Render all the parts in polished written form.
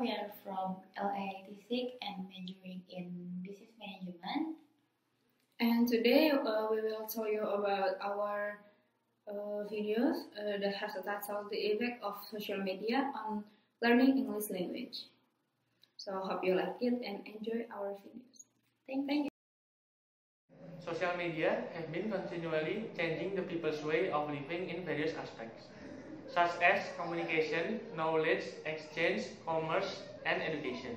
we are from LA86 and majoring in business management. And today we will tell you about our videos that has a title The Effect of Social Media on Learning English Language. So hope you like it and enjoy our videos. Thank you. Social media have been continually changing the people's way of living in various aspects, such as communication, knowledge exchange, commerce, and education.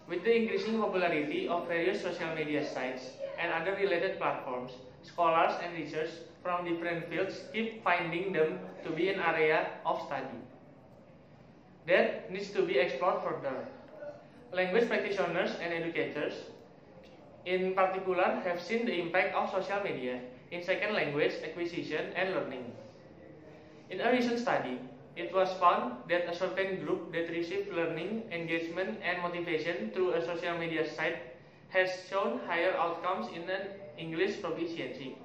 With the increasing popularity of various social media sites and other related platforms, scholars and researchers from different fields keep finding them to be an area of study that needs to be explored further. Language practitioners and educators in particular have seen the impact of social media in second language acquisition and learning. In a recent study, it was found that a certain group that received learning, engagement, and motivation through a social media site has shown higher outcomes in an English proficiency,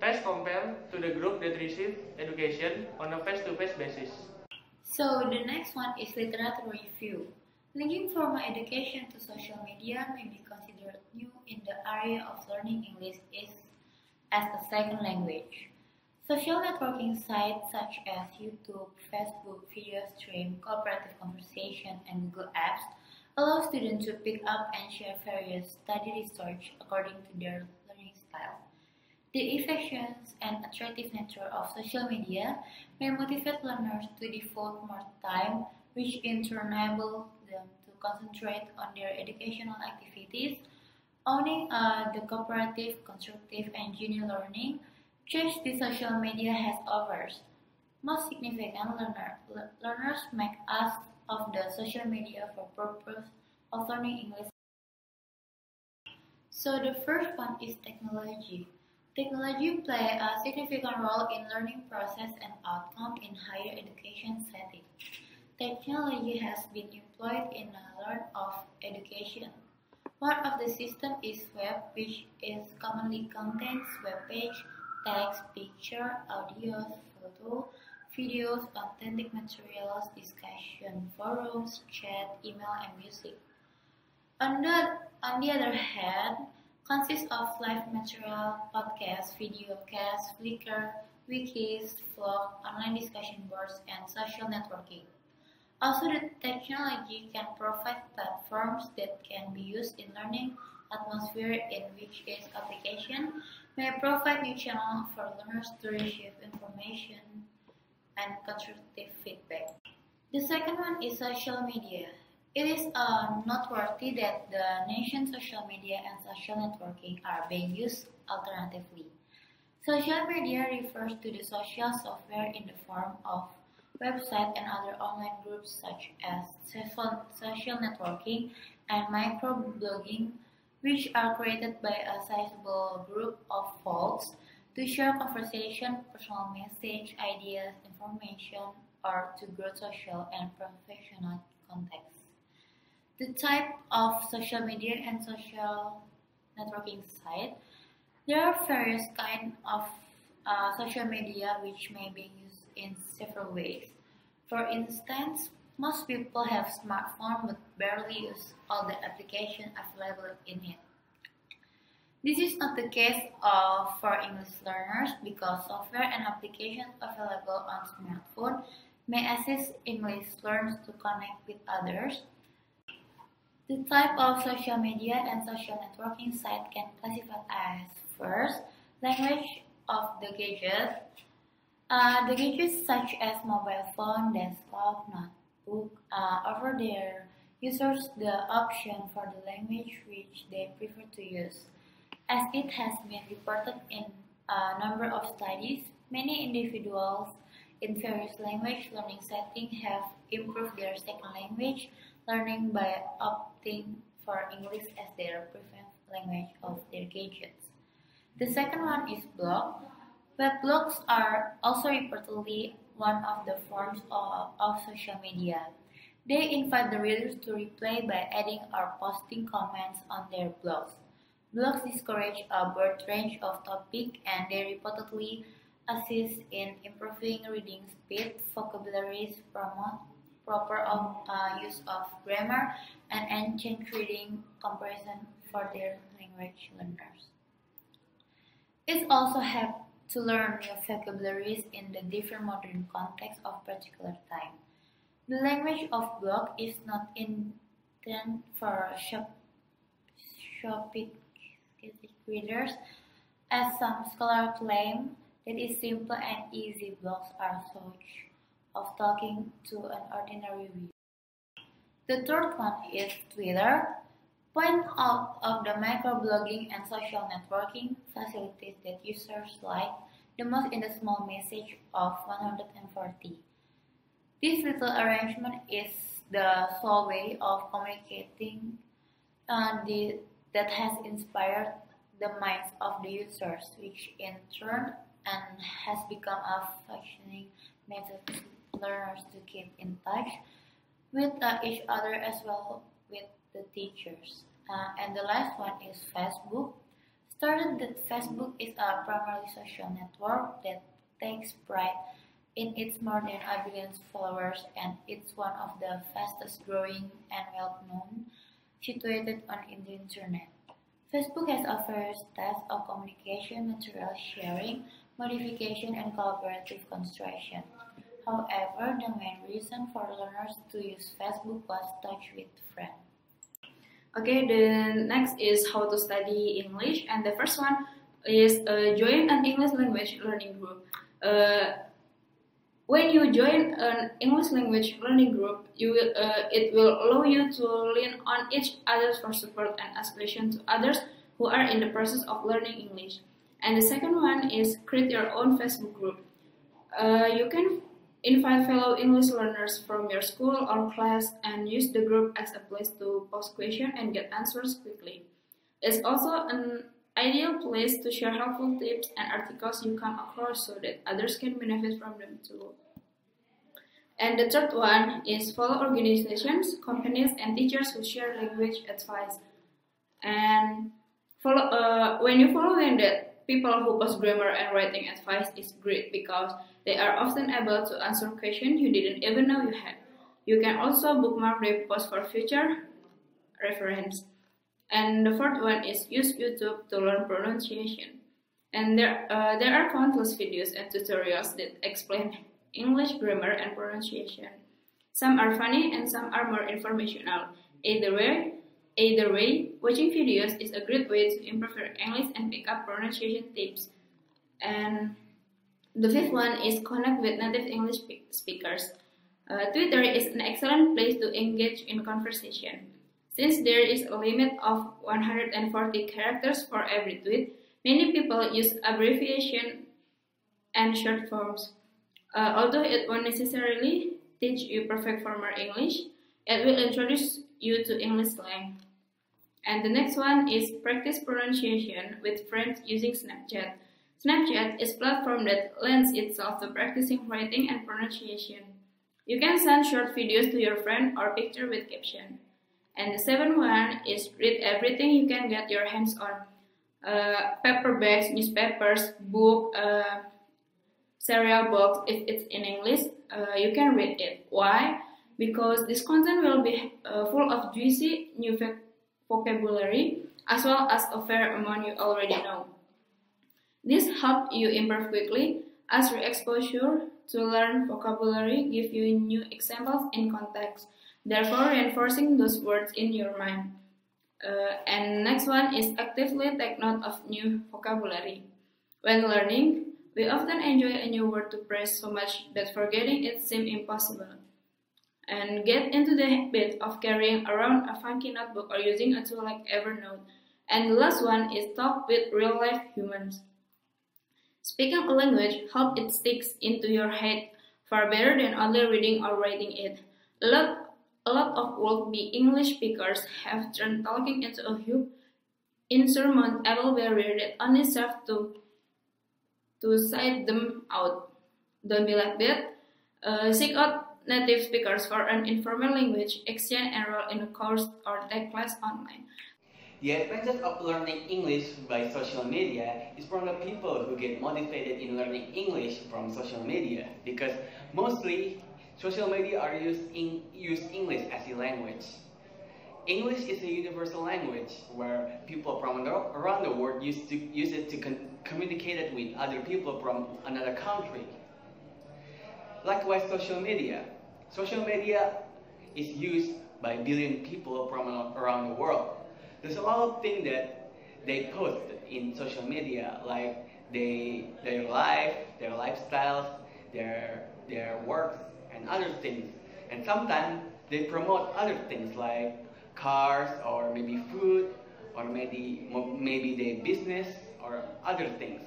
as compared to the group that received education on a face-to-face basis. So the next one is literature review. Linking formal education to social media may be considered new in the area of learning English as a second language. Social networking sites such as YouTube, Facebook, video stream, cooperative conversation, and Google Apps allow students to pick up and share various study research according to their learning style. The efficient and attractive nature of social media may motivate learners to devote more time, which in turn enable them to concentrate on their educational activities. Owning the cooperative, constructive, and genuine learning change the social media has offers. Most significant learners make use of the social media for purpose of learning English. So the first one is technology. Technology play a significant role in learning process and outcome in higher education setting. Technology has been employed in a lot of education. One of the systems is web, which is commonly contains web page, text, picture, audio, photo, videos, authentic materials, discussion, forums, chat, email, and music. On the other hand, consists of live material, podcasts, videocasts, Flickr, wikis, vlog, online discussion boards, and social networking. Also, the technology can provide platforms that can be used in learning atmosphere in which its application may provide new channels for learners to receive information and constructive feedback. The second one is social media. It is noteworthy that the nation's social media and social networking are being used alternatively. Social media refers to the social software in the form of websites and other online groups such as social networking and microblogging, which are created by a sizable group of folks to share conversation, personal message, ideas, information, or to grow social and professional contacts. The type of social media and social networking site. There are various kinds of social media which may be used in several ways. For instance, most people have smartphones but barely use all the applications available in it. This is not the case for English learners because software and applications available on smartphone may assist English learners to connect with others. The type of social media and social networking site can classify as first, language of the gadget. The gadgets such as mobile phone, desktop, notebook offer their users the option for the language which they prefer to use. As it has been reported in a number of studies, many individuals in various language learning settings have improved their second language learning by opting for English as their preferred language of their gadgets. The second one is blog. Web blogs are also reportedly one of the forms of social media. They invite the readers to reply by adding or posting comments on their blogs. Blogs discourage a broad range of topics and they reportedly assist in improving reading speed, vocabularies, promote proper use of grammar, and ancient reading comprehension for their language learners. It also helps to learn new vocabularies in the different modern contexts of particular time. The language of block is not intended for sophisticated readers, as some scholars claim that its simple and easy blocks are such of talking to an ordinary viewer. The third one is Twitter. Point out of the microblogging and social networking facilities that users like the most in the small message of 140. This little arrangement is the sole way of communicating that has inspired the minds of the users, which in turn has become a functioning method to learners to keep in touch with each other as well with the teachers. And the last one is Facebook. Started that Facebook is a primarily social network that takes pride in its more than a billion followers, and it's one of the fastest growing and well known situated on the internet. Facebook has a various types of communication, material sharing, modification, and collaborative construction. However, the main reason for learners to use Facebook was touch with friends. Okay, the next is how to study English, and the first one is join an English language learning group. When you join an English language learning group, it will allow you to lean on each other for support and ask questions to others who are in the process of learning English. And the second one is create your own Facebook group. You can invite fellow English learners from your school or class and use the group as a place to post questions and get answers quickly. It's also an ideal place to share helpful tips and articles you come across so that others can benefit from them too. And the third one is follow organizations, companies, and teachers who share language advice. And when you follow them, that people who post grammar and writing advice is great because they are often able to answer questions you didn't even know you had. You can also bookmark their posts for future reference. And the fourth one is use YouTube to learn pronunciation. And there are countless videos and tutorials that explain English grammar and pronunciation. Some are funny and some are more informational. Either way, watching videos is a great way to improve your English and pick up pronunciation tips. And the fifth one is connect with native English speakers. Twitter is an excellent place to engage in conversation. Since there is a limit of 140 characters for every tweet, many people use abbreviation and short forms. Although it won't necessarily teach you perfect formal English, it will introduce you to English slang. And the next one is practice pronunciation with friends using Snapchat. Snapchat is a platform that lends itself to practicing writing and pronunciation. You can send short videos to your friend or picture with caption. And the seventh one is read everything you can get your hands on. Paperbacks, newspapers, book, serial books, if it's in English, you can read it. Why? Because this content will be full of juicy new vocabulary as well as a fair amount you already know. This helps you improve quickly as your exposure to learn vocabulary give you new examples in context, therefore reinforcing those words in your mind. And next one is actively take note of new vocabulary. When learning, we often enjoy a new word to praise so much that forgetting it seems impossible. And get into the habit of carrying around a funky notebook or using a tool like Evernote. And the last one is talk with real-life humans. Speaking a language helps it sticks into your head far better than only reading or writing it. A lot of would-be English speakers have turned talking into a huge, insurmountable barrier that only serves to side them out. Don't be like that. Seek out native speakers for an informal language exchange, enroll in a course or take class online. The advantage of learning English by social media is from the people who get motivated in learning English from social media, because mostly social media are use English as a language. English is a universal language where people from around the world use it to communicate it with other people from another country. Likewise, social media. Social media is used by billion people from around the world. There's a lot of things that they post in social media, like their life, their lifestyles, their works, and other things. And sometimes they promote other things like cars, or maybe food, or maybe their business, or other things.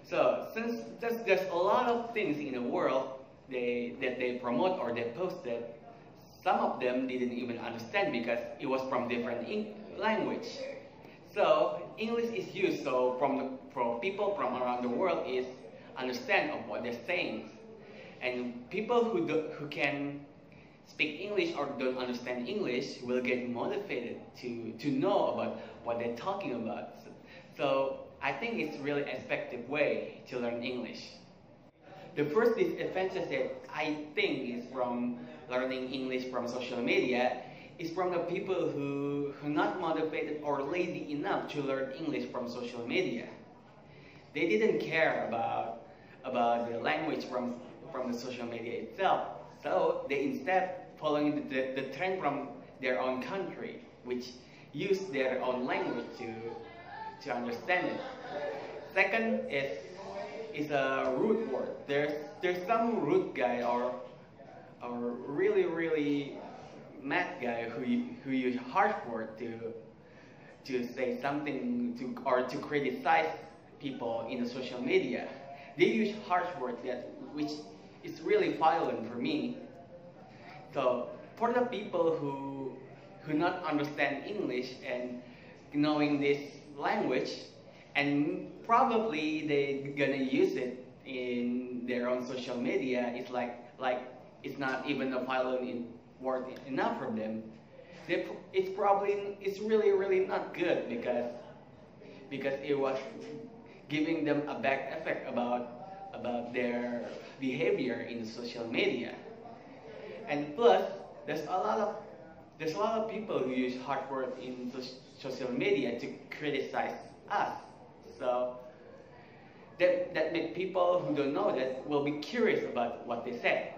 So since there's a lot of things in the world that they promote or they posted, some of them didn't even understand because it was from different language. So English is used so for people from around the world is understand of what they're saying, and people who can speak English or don't understand English will get motivated to know about what they're talking about. So I think it's really an effective way to learn English. The first disadvantage that I think is from learning English from social media is from the people who are not motivated or lazy enough to learn English from social media. They didn't care about the language from the social media itself. So they instead following the trend from their own country, which use their own language to understand it. Second is a rude word. There's some rude guy or really mad guy who use harsh word to say something to criticize people in the social media. They use harsh word which is really violent for me. So for the people who not understand English and knowing this language, and probably they gonna use it in their own social media, it's like it's not even a violent word enough for them. It's really not good because it was giving them a bad effect about their behavior in social media. And plus, there's a lot of people who use hard words in social media to criticize us. So that make people who don't know that will be curious about what they say.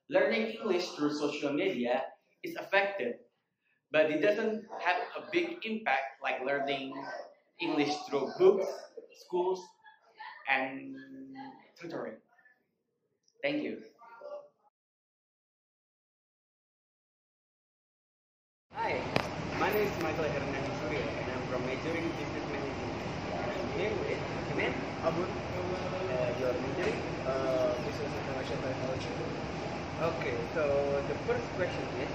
Learning English through social media is effective, but it doesn't have a big impact like learning English through books, schools, and tutoring. Thank you. Hi, my name is Michael Hernandez Surya, and I'm from majoring business management. I'm here with Kemen. Abun, Your majoring. Business Information Technology. Okay, so the first question is,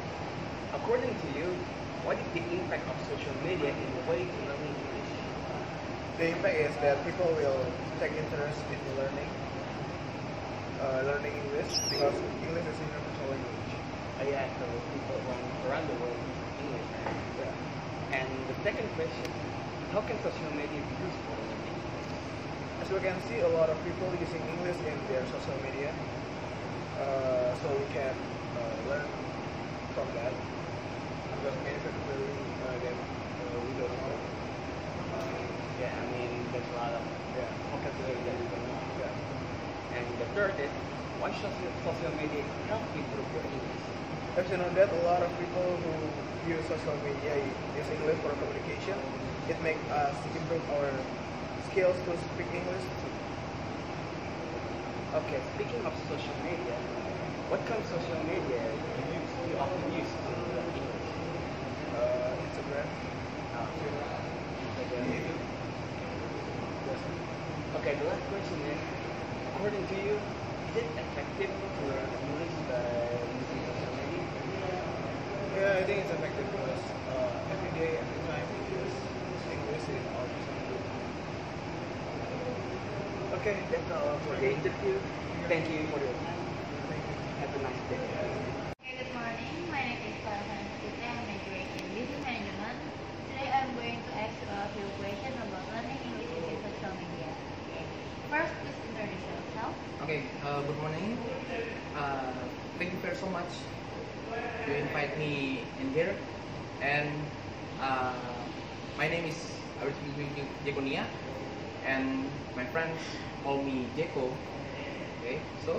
according to you, what is the impact of social media in the way to learning English? The impact is that people will take interest in learning English because English is a universal language. Yeah, so people from around the world use English. Right? Yeah. And the second question, how can social media be used for learning? As we can see, a lot of people using English in their social media, so we can learn from that. Because many people really that we don't know. Yeah, I mean, there's a lot of vocabulary that we don't know. Yeah. And the third is, why should social media help improve your English? As you know that a lot of people who use social media use English for communication, it makes us improve our skills to speak English. Okay, speaking of social media, what kind of social media you often use to learn English? Instagram. Instagram. Okay, the last question is, according to you, is it effective to learn English by using social media? Yeah, I think it's effective because every day, every time we use English in our social. Okay, that's all for the interview. Thank you for your time. Have a nice day. Okay, good morning. My name is Vanessa. I'm majoring in business management. Today I'm going to ask you a few questions about learning English using social media. Okay. First, please introduce yourself. Okay, good morning. Uh, Thank you very so much to invite me in here. And uh, my name is Jekonia, and my friends call me Jeko. Okay, so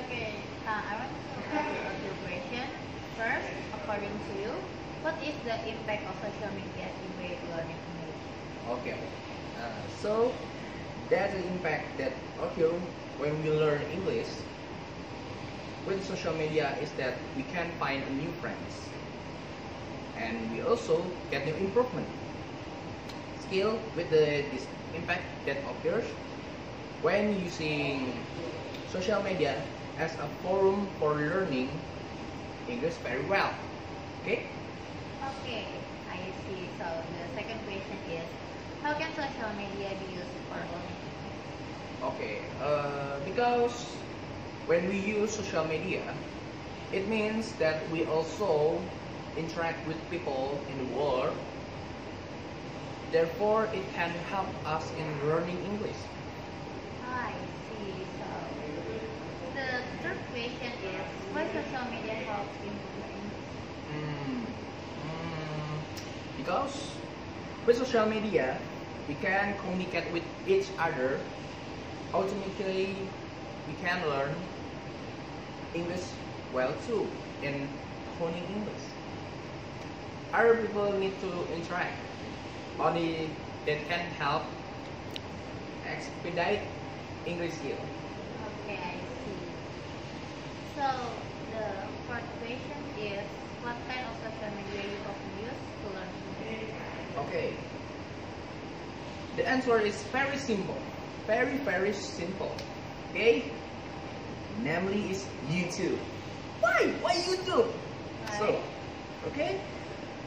Okay, I want to ask you a few questions. First, according to you, what is the impact of social media in way learning English? okay. So there's an impact that occur when we learn English with social media is that we can find new friends, and we also get new improvement skill with this impact that occurs when using social media as a forum for learning English very well. Okay. Okay, I see. So the second question is, how can social media be used for learning? Okay, because when we use social media, it means that we also interact with people in the world. Therefore, it can help us in learning English. I see. So the third question is, why social media helps improve English? Mm, because with social media, we can communicate with each other. Ultimately, we can learn English well too in honing English. Other people need to interact. Only that can help expedite English skill. Okay, I see. So the fourth question is, what kind of social media you often use to learn English? Okay. The answer is very simple. Very simple. Okay? Namely is YouTube. Why? Why YouTube? Why? So, okay?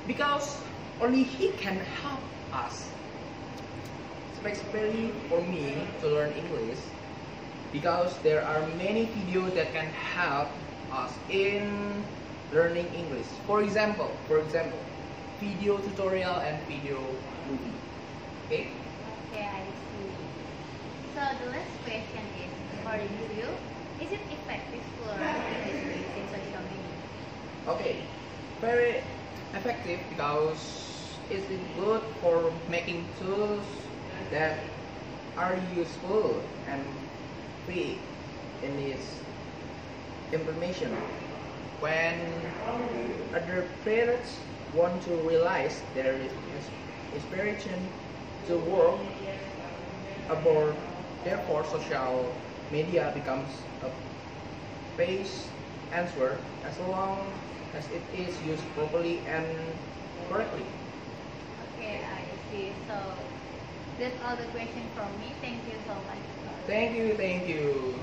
Because only he can help us. Especially for me to learn English. Because there are many videos that can help us in learning English. For example, video tutorial and video movie. Okay? Okay, I see. So the last question is, according to you, is it effective to learn English using social media? Okay, very effective because it's good for making tools that are useful and free in this information. When other parents want to realize their inspiration to work aboard, therefore social media becomes a base answer as long as it is used properly and correctly. Okay, I see. So that's all the question from me. Thank you so much. Thank you, thank you.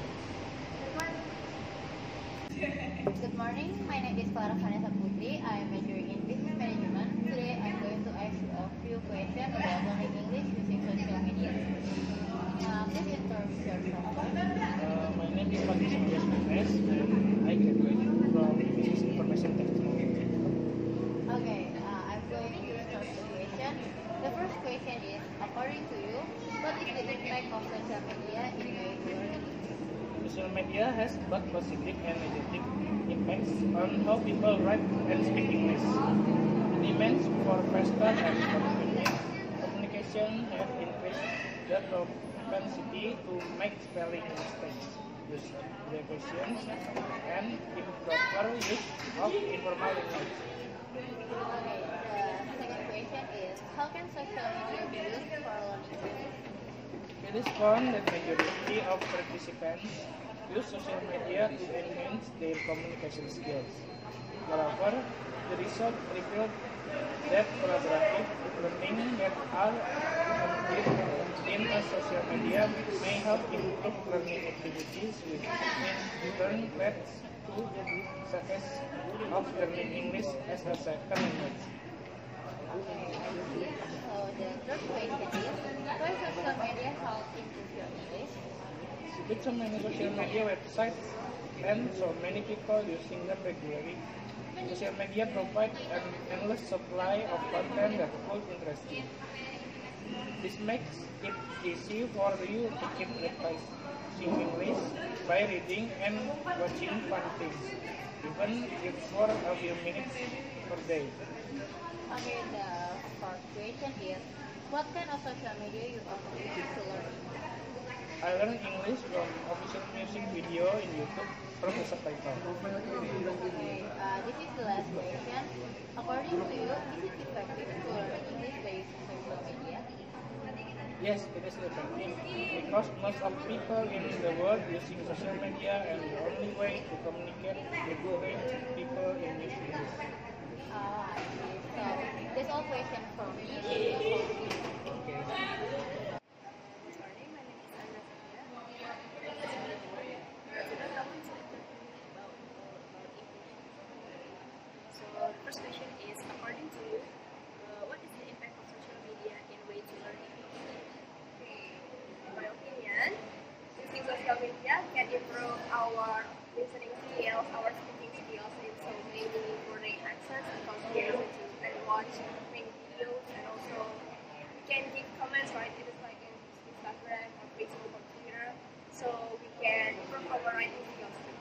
Good morning. My name is Vanessa Putri. I am majoring in business management. Today I'm going to ask you a few questions about learning English using social media. Please introduce yourself. My name is Vanessa and I graduated from Business Information Technology. Okay, I'm going to start the question. The first question is, according to you, what is the impact of social media in your learning English? Social media has both positive and negative impacts on how people write and speak English. The demands for faster and convenient communication have increased the propensity to make spelling mistakes, use abbreviations, and improper use of informal language. Okay, the second question is, how can social media be used for learning English? It is found that majority of participants use social media to enhance their communication skills. Moreover, the result revealed that collaborative learning that are accomplished in a social media may help improve learning activities which in turn leads to the success of learning English as a second language. So the third question is, why social media help improve your English? With so many social media websites and so many people using them regularly, social media provide an endless supply of content that could interest you. This makes it easy for you to keep practicing English by reading and watching fun things, even if for a few minutes per day. Okay, the fourth question is, what kind of social media you often use to learn English? I learn English from official music video in YouTube from the subtitle. Okay, this is the last question. According to you, is it effective to learn English by using social media? Yes, it is effective because most of people in the world using social media and the only way to communicate with other people in this English. I see. So, that's all questions for me. Thank you for listening. Good morning, my name is Vanessa. Today I want to interview about English. So the first question is, according to you, what is the impact of social media in way to learn English? In my opinion, using social media can improve our listening skills, our speaking skills in so many learning access because we are able to and watch many videos, and also we can give comments, right? It is like in Instagram or Facebook or Twitter, so we can improve our writing skills too.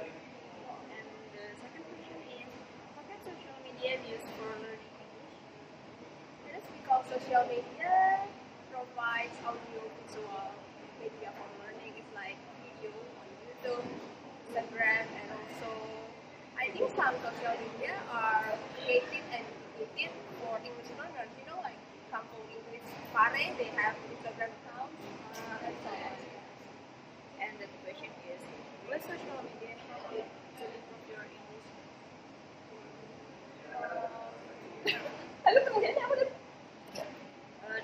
And the second question is, how can social media be used for learning English? It is because social media provides audio visual media for learning. It's like video on YouTube, Instagram, and also I think some social media are created and created for English learners. You know, like Kampung English Pare, they have Instagram accounts and so on. And the question is, will social media help you to improve your English?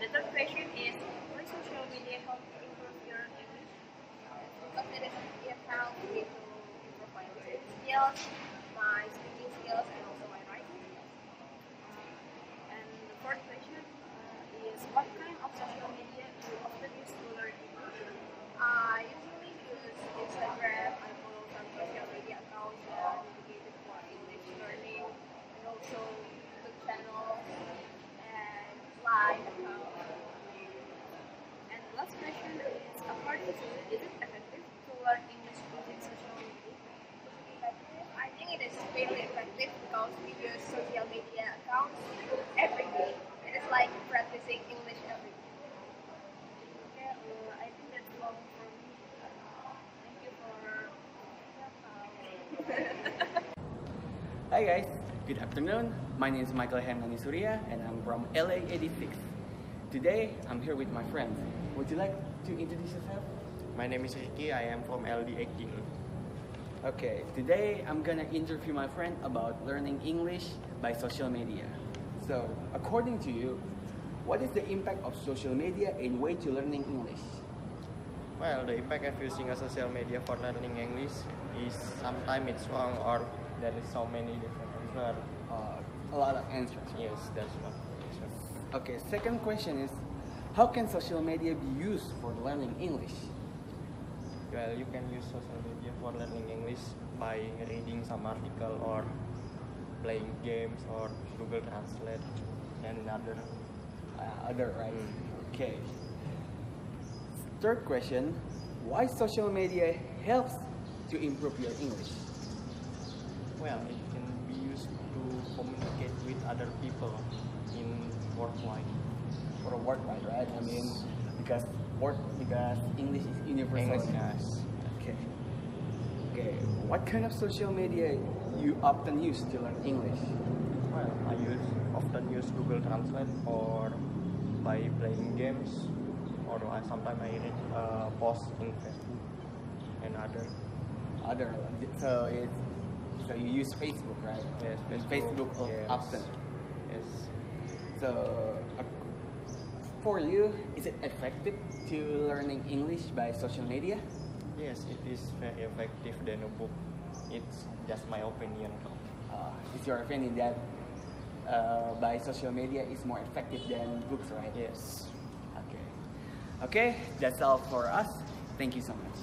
The third question is, will social media help you improve your English? Because it is help me to improve my listening skills, my speaking skills, and also my writing skills. And the fourth question is, what kind of social media do you often use to learn English? I usually use Instagram. I follow some social media accounts that are dedicated for English learning, and also YouTube channels and live accounts. And the last question is, according to you, is it effective to learn English using social media? I think it is really effective because we use social media accounts every day. It is like practicing English every day. Okay, I think that's all for me. Thank you for Hi guys, good afternoon. My name is Michael Hemnani Surya and I'm from LA 86. Today I'm here with my friends. Would you like to introduce yourself? My name is Ricky, I am from LD 18. Okay, today I'm gonna interview my friend about learning English by social media. So, according to you, what is the impact of social media in way to learning English? Well, the impact of using a social media for learning English is sometimes it's wrong or there is so many different answers. A lot of answers. Yes, that's one. Okay, second question is, how can social media be used for learning English? Well, you can use social media for learning English by reading some article or playing games or Google Translate and Other, right? Okay. Third question, why social media helps to improve your English? Well, it can be used to communicate with other people in worldwide. For worldwide, right? I mean, because English is universal. English, yes. Okay. Okay. What kind of social media you often use to learn English? Well, I often use Google Translate or by playing games, or sometimes I read posts in Facebook and other. So you use Facebook, right? Yes, Facebook yes. often. Yes. So for you, is it effective to learning English by social media? Yes, it is very effective than a book. It's just my opinion. It's your opinion that by social media is more effective than books, right? Yes. Okay. Okay, that's all for us. Thank you so much.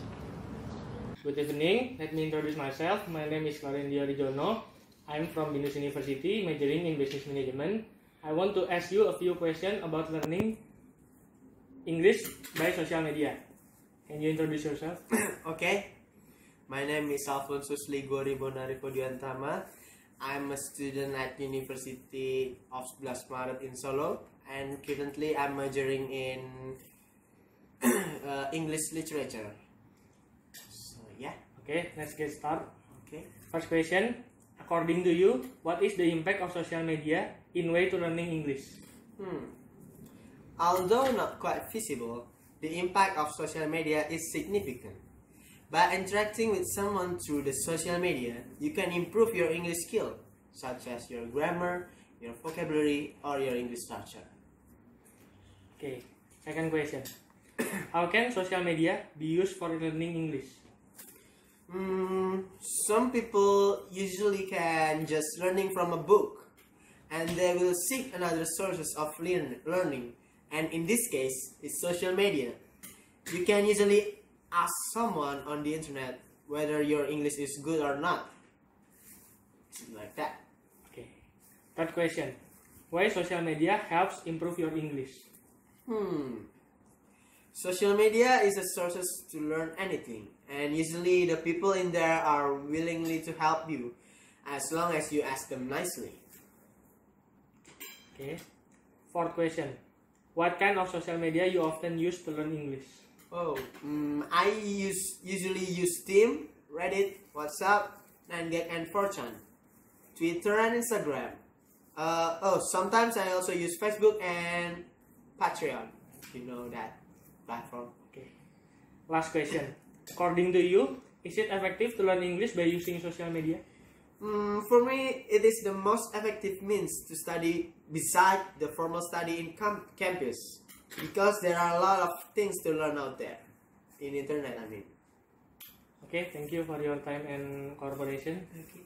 Good evening, let me introduce myself. My name is Clarendio Rijono. I'm from Binus University, majoring in Business Management. I want to ask you a few questions about learning English by social media. Can you introduce yourself? Okay, my name is Alfonsus Ligori Bonarifo Diantama. I'm a student at University of 11 Maret in Solo, and currently I'm majoring in English literature. So yeah. Okay, let's get started. Okay. First question, according to you, what is the impact of social media in way to learning English? Although not quite visible, the impact of social media is significant. By interacting with someone through the social media, you can improve your English skill, such as your grammar, your vocabulary, or your English structure. Okay, second question. How can social media be used for learning English? Some people usually can just learning from a book, and they will seek another sources of learning, and in this case, it's social media. You can usually ask someone on the internet whether your English is good or not. It's like that. Okay. Third question. Why social media helps improve your English? Social media is a source to learn anything, and usually the people in there are willingly to help you as long as you ask them nicely. Okay. Fourth question. What kind of social media you often use to learn English? I usually use Steam, Reddit, WhatsApp, and 4chan, Twitter and Instagram. Sometimes I also use Facebook and Patreon. You know that platform. Okay. Last question. According to you, is it effective to learn English by using social media? For me, it is the most effective means to study beside the formal study in campus, because there are a lot of things to learn out there in internet. Okay, thank you for your time and cooperation. Okay.